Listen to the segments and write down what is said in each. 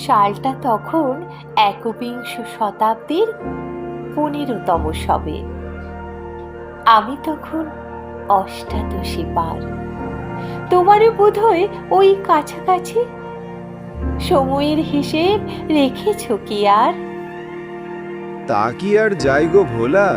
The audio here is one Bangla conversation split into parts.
সালটা তখন একবিংশ শতাব্দীর 15তম সবে। আমি তখন অষ্টাদশী পার। তোমারও বোধহয় ওই কাছাকাছি। সময়ের হিসেব রেখেছ কি আর? তা কি আর যাই গো ভোলা।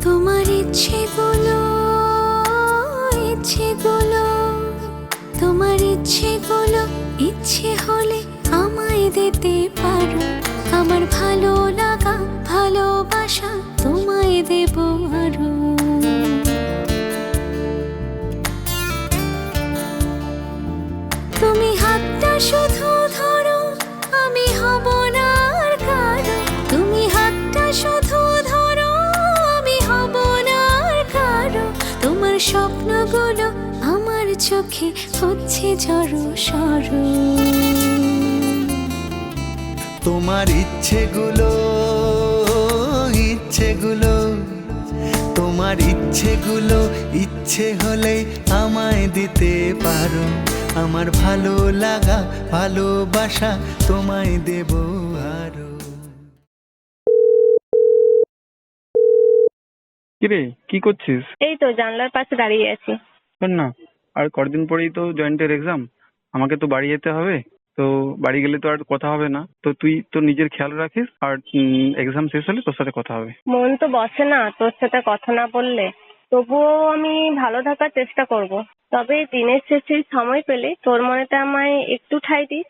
তোমার ইচ্ছেগুলো ইচ্ছেগুলো তোমার ইচ্ছেগুলো ইচ্ছে হলে আমায় দিতে পারো। আমার ভালো লাগা ভালোবাসা তোমায় দেব আরো। তুমি হাতটা শুধু ধরো, আমি হব না আর কারো। তুমি হাতটা শুধু ধরো, আমি হব না আর কারো। তোমার স্বপ্নগুলো আমার চোখে হচ্ছে ঝড়ো সরো। তোমার ইচ্ছেগুলো ইচ্ছেগুলো তোমার ইচ্ছেগুলো ইচ্ছে হলে আমায় দিতে পারো। আমার ভালো লাগা ভালোবাসা তোমায় দেব আরো। কিরে, কি করছিস? এই তো জানলার পাশে দাঁড়িয়ে আছি। শোন না, আর কদিন পরেই তো জয়েন্টের এক্সাম। আমাকে তো বাড়ি যেতে হবে। তো বাড়ি গেলে তো আর কথা হবে না। তো তুই তো নিজের খেয়াল রাখিস, আর এক্সাম শেষ হলে তোর সাথে কথা হবে। মন তো বসে না তোর সাথে কথা না বললে। তবুও আমি ভালো থাকার চেষ্টা করব। তবে দিনের শেষে সময় পেলে তোর মনেতে আমায় একটু ঠাঁই দিস।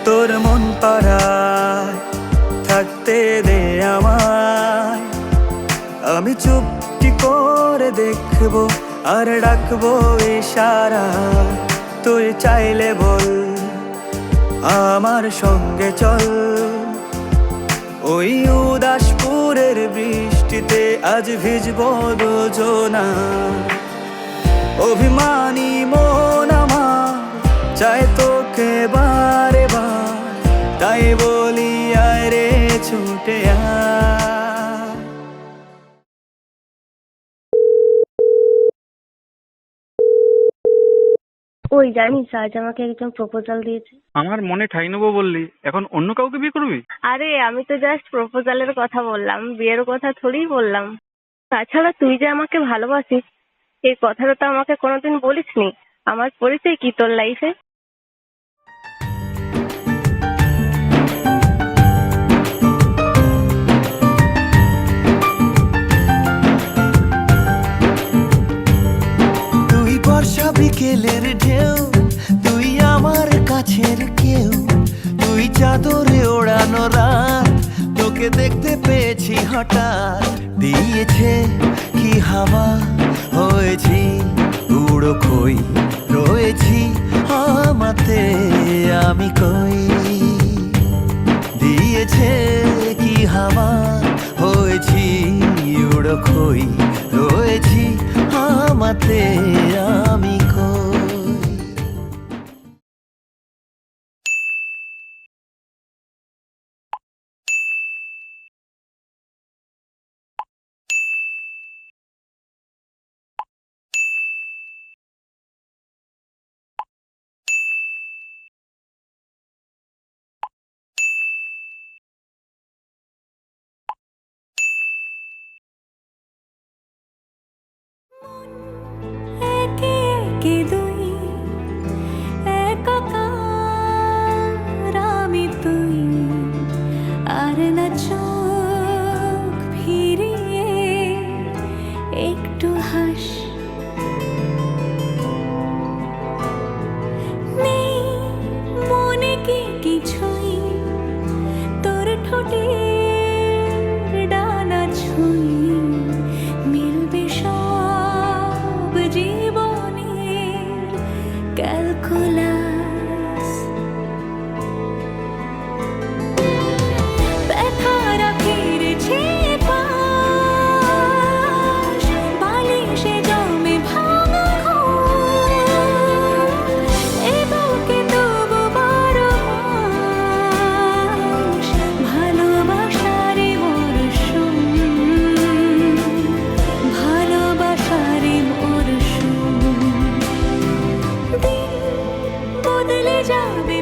তোর মন পাড়ায় থাকতে দে আমায়। আমি চুপটি করে দেখবো আর ডাকবো ইশারা। তুই চাইলে বল আমার সঙ্গে চল। ওই উদাসপুরের বৃষ্টিতে আজ ভিজবো দুজনা। অভিমানী মন আমার চায় তোকে বারে বার। তাই বলি আয় রে ছুটে আয়। ওই জানিস আজ আমাকে একজন প্রপোজাল দিয়েছে। আমার মনে ঠাই নেবো বললি, এখন অন্য কাউকে বিয়ে করবি? আরে আমি তো জাস্ট প্রপোজালের কথা বললাম, বিয়ের কথা থোড়িই বললাম। তাছাড়া তুই যে আমাকে ভালোবাসিস এই কথাটা তো আমাকে কোনোদিন বলিসনি। আমার পরিচয় কি তোর লাইফে? তুই বর্ষা বিকেলের ঢেউ, তুই আমার কাছের কেউ। তুই চাদরে ওড়ানো রাত, তোকে দেখতে পেয়েছি হঠাৎ। দিয়েছে কি হাওয়া, হয়েছি উড়ো খই। রয়েছি আমাতে আমি কই। দিয়েছে কি হাওয়া, হয়েছি উড়ো খই। রয়েছি আমাতে আমি কই। একে যাবে